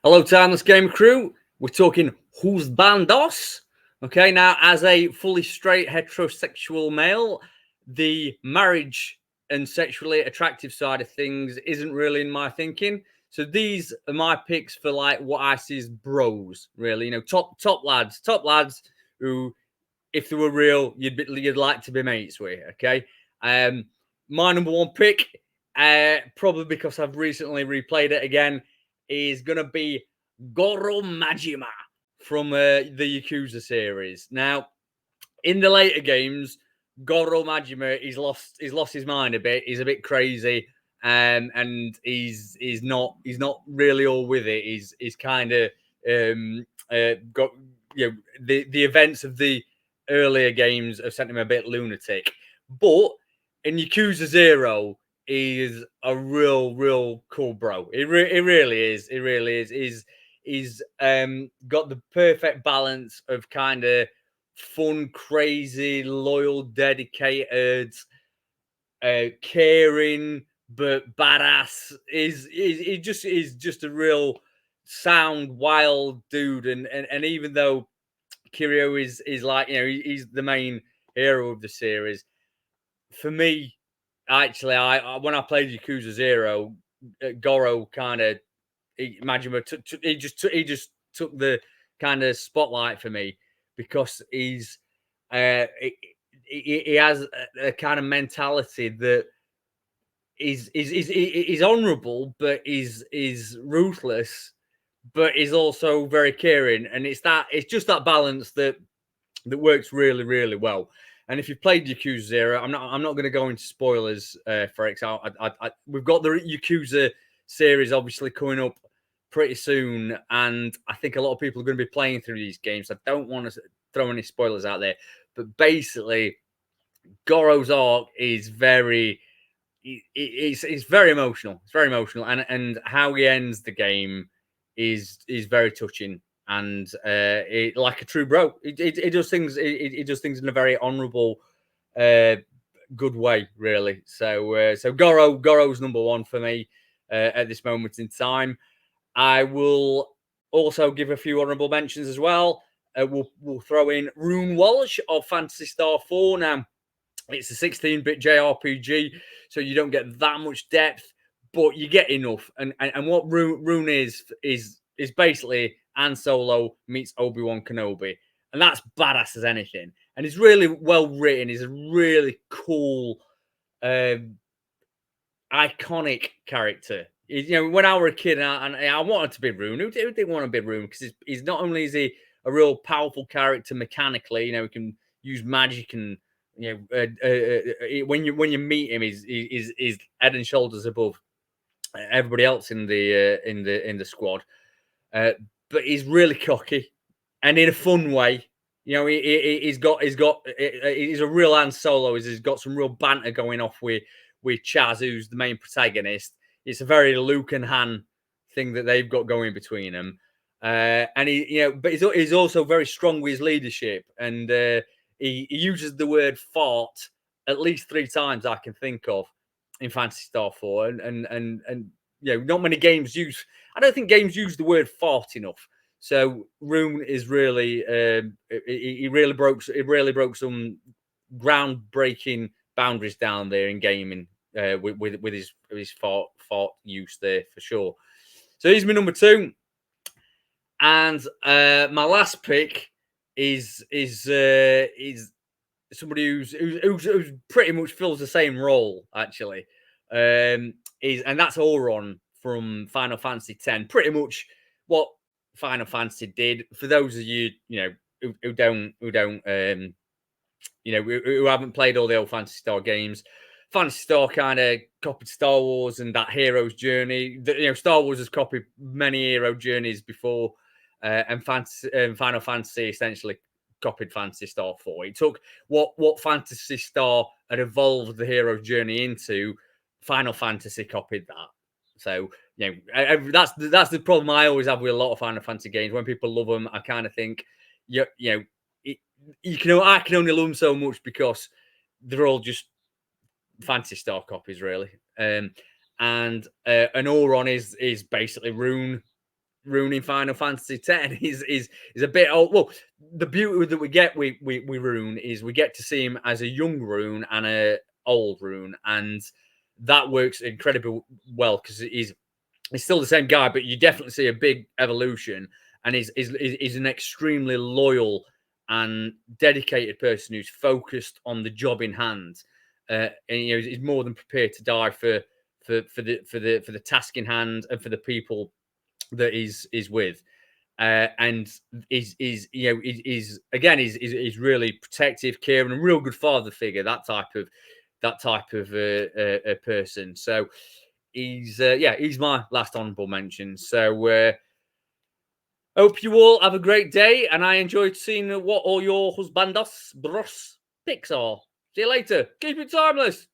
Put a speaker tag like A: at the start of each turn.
A: Hello, Timeless Game crew. We're talking Husbandos. Okay, now, as a fully straight heterosexual male, the marriage and sexually attractive side of things isn't really in my thinking. So these are my picks for like what I see as bros, really. Top lads who, if they were real, you'd like to be mates with. Okay, um, my number one pick, probably because I've recently replayed it again, is gonna be Goro Majima from the Yakuza series. Now, in the later games, Goro Majima he's lost his mind a bit. He's a bit crazy, and he's not really all with it. He's kind of got the events of the earlier games have sent him a bit lunatic, but in Yakuza Zero, he's a real cool bro. It really is. It really is. He's got the perfect balance of kind of fun, crazy, loyal, dedicated, caring, but badass. Is just a real sound, wild dude. And even though Kiryu is like he's the main hero of the series, for me, actually, I when I played Yakuza Zero, Goro kind of Majima he just took the kind of spotlight for me because he has a kind of mentality that is honourable, but is ruthless, but is also very caring, and it's just that balance that works really well. And if you've played Yakuza Zero, I'm not going to go into spoilers for it. We've got the Yakuza series obviously coming up pretty soon, and I think a lot of people are going to be playing through these games. I don't want to throw any spoilers out there, but basically, Goro's arc is it's very emotional. It's very emotional, and how he ends the game is very touching, and like a true bro. It does things. It does things in a very honourable, uh, good way, really. So Goro's number one for me at this moment in time. I will also give a few honourable mentions as well. We'll throw in Rune Walsh of Fantasy Star 4. Now, it's a 16-bit JRPG, so you don't get that much depth, but you get enough. And what Rune is basically Han Solo meets Obi-Wan Kenobi, and that's badass as anything. And it's really well written. He's a really cool, um, iconic character. When I were a kid and I wanted to be Rune, who didn't want to be Rune? Because he's not only is he a real powerful character mechanically, he can use magic and when you meet him, he's head and shoulders above everybody else in the squad. Uh, but he's really cocky and in a fun way. He's a real Han Solo. He's got some real banter going off with Chaz, who's the main protagonist. It's a very Luke and Han thing that they've got going between them. And but he's also very strong with his leadership, and he uses the word fart at least 3 times I can think of in Fantasy Star 4, and not many games use. I don't think games use the word fart enough. So Rune is really he really broke some groundbreaking boundaries down there in gaming with his fart use there for sure. So he's my number two, and my last pick is somebody who's pretty much fills the same role actually. And that's Auron from Final Fantasy X. Pretty much what Final Fantasy did. For those of who don't who haven't played all the old Fantasy Star games, Fantasy Star kind of copied Star Wars and that hero's journey. Star Wars has copied many hero journeys before, and Final Fantasy essentially copied Fantasy Star 4. It took what Fantasy Star had evolved the hero's journey into. Final Fantasy copied that. So that's the problem I always have with a lot of Final Fantasy games. When people love them, I kind of think, I can only love them so much because they're all just Fantasy Star copies, really. And Auron is basically Rune ruining Final Fantasy X is a bit old. Well, the beauty that we get with Rune is we get to see him as a young Rune and a old Rune, and that works incredibly well because he's still the same guy, but you definitely see a big evolution, and he's an extremely loyal and dedicated person who's focused on the job in hand, and he's more than prepared to die for the task in hand and for the people that he's with. And is again he's really protective, caring, and real good father figure. That type of person. So he's my last honourable mention. So hope you all have a great day, and I enjoyed seeing what all your husbandos bros picks are. See you later. Keep it timeless.